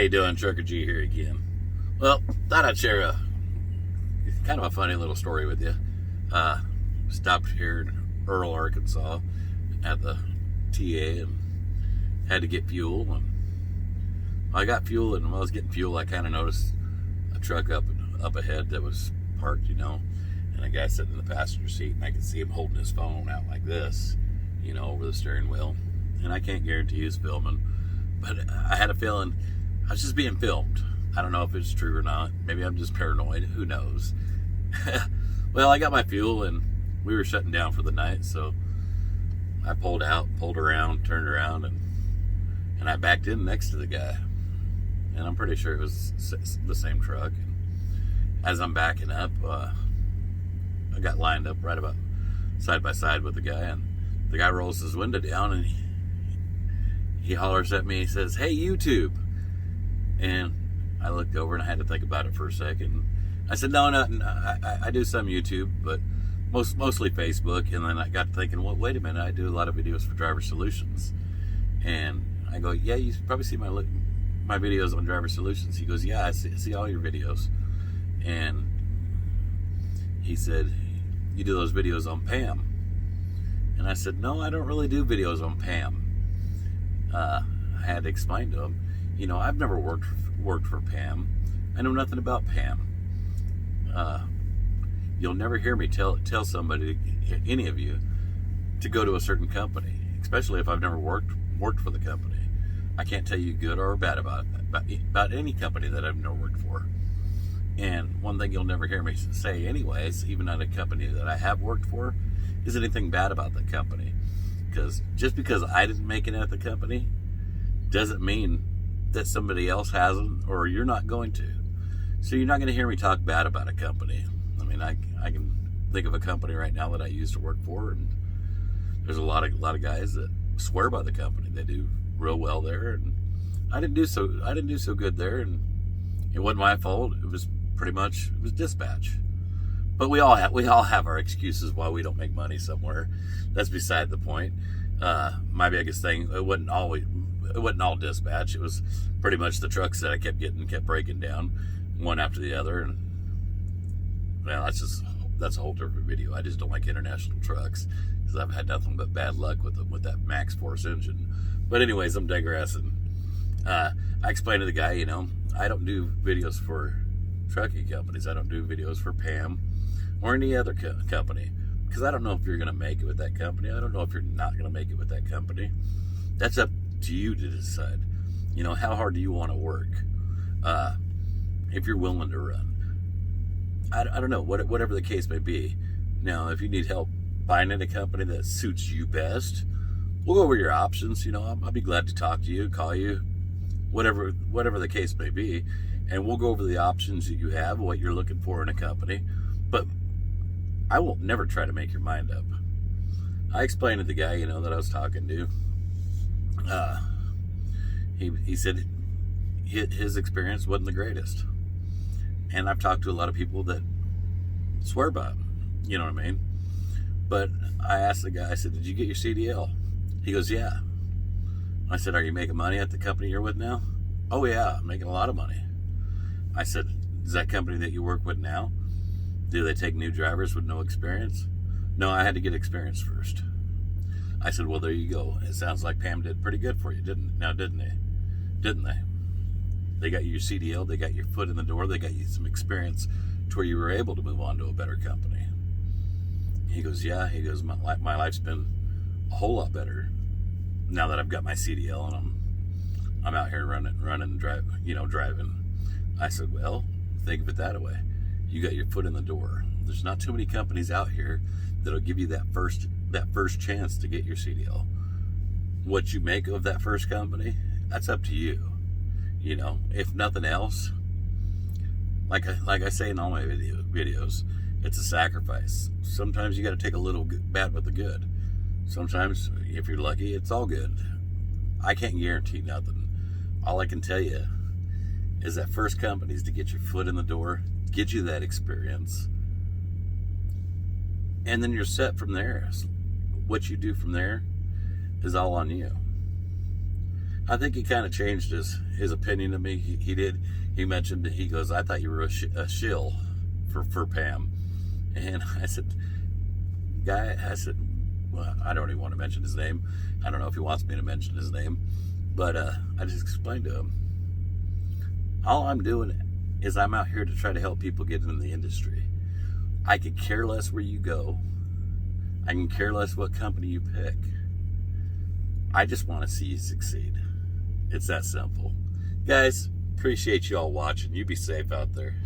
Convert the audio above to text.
you doing? Trucker G here again. Well, thought I'd share a kind of a funny little story with you. Stopped here in Earl, Arkansas at the TA and had to get fuel. And I got fuel, and while I was getting fuel, I kind of noticed a truck up ahead that was parked, and a guy sitting in the passenger seat, and I could see him holding his phone out like this, over the steering wheel. And I can't guarantee he's filming, but I had a feeling I was just being filmed. I don't know if it's true or not. Maybe I'm just paranoid. Who knows? Well, I got my fuel, and we were shutting down for the night, so I pulled around, turned around, and I backed in next to the guy. And I'm pretty sure it was the same truck. As I'm backing up, I got lined up right about side by side with the guy, and the guy rolls his window down, and he hollers at me. He says, "Hey, YouTube." And I looked over, and I had to think about it for a second. I said, no, I do some YouTube, but mostly Facebook. And then I got to thinking, well, wait a minute, I do a lot of videos for Driver Solutions. And I go, yeah, you probably see my videos on Driver Solutions. He goes, yeah, I see all your videos. And he said, you do those videos on PAM? And I said, no, I don't really do videos on PAM. I had to explain to him, I've never worked for PAM. I know nothing about PAM. You'll never hear me tell somebody, any of you, to go to a certain company, especially if I've never worked for the company. I can't tell you good or bad about any company that I've never worked for. And one thing you'll never hear me say anyways, even at a company that I have worked for, is anything bad about the company. Because just because I didn't make it at the company doesn't mean that somebody else hasn't, or you're not going to. So you're not going to hear me talk bad about a company. I mean, I can think of a company right now that I used to work for, and there's a lot of guys that swear by the company. They do real well there, and I didn't do so good there, and it wasn't my fault. It was dispatch. But we all have our excuses why we don't make money somewhere. That's beside the point. My biggest thing, it wasn't all dispatch. It was pretty much the trucks that I kept breaking down, one after the other. And well, that's a whole different video. I just don't like international trucks because I've had nothing but bad luck with that Max Force engine. But anyways, I'm digressing. I explained to the guy, I don't do videos for trucking companies. I don't do videos for PAM or any other company, because I don't know if you're going to make it with that company. I don't know if you're not going to make it with that company. That's up to you to decide. How hard do you want to work? If you're willing to run. I don't know, whatever the case may be. Now, if you need help finding a company that suits you best, we'll go over your options. I'll be glad to talk to you, call you, whatever the case may be, and we'll go over the options that you have, what you're looking for in a company. But I will never try to make your mind up. I explained to the guy, that I was talking to. He said his experience wasn't the greatest. And I've talked to a lot of people that swear by him. You know what I mean? But I asked the guy, I said, did you get your CDL? He goes, yeah. I said, are you making money at the company you're with now? Oh, yeah, I'm making a lot of money. I said, is that company that you work with now, do they take new drivers with no experience? No, I had to get experience first. I said, well, there you go. It sounds like PAM did pretty good for you, didn't they? Didn't they? They got you your CDL, they got your foot in the door, they got you some experience to where you were able to move on to a better company. He goes, yeah. He goes, my life's been a whole lot better now that I've got my CDL and I'm out here running, driving. I said, well, think of it that way. You got your foot in the door. There's not too many companies out here that'll give you that first chance to get your CDL. What you make of that first company, that's up to you. If nothing else, like I say in all my videos, it's a sacrifice. Sometimes you got to take a little bad with the good. Sometimes, if you're lucky, it's all good. I can't guarantee nothing. All I can tell you is that first company is to get your foot in the door, get you that experience, and then you're set from there. What you do from there is all on you. I think he kind of changed his opinion of me. He did. He mentioned, he goes, I thought you were a shill for PAM. And I said, well, I don't even want to mention his name. I don't know if he wants me to mention his name. But I just explained to him, all I'm doing is I'm out here to try to help people get into the industry. I could care less where you go. I can care less what company you pick. I just want to see you succeed. It's that simple. Guys, appreciate you all watching. You be safe out there.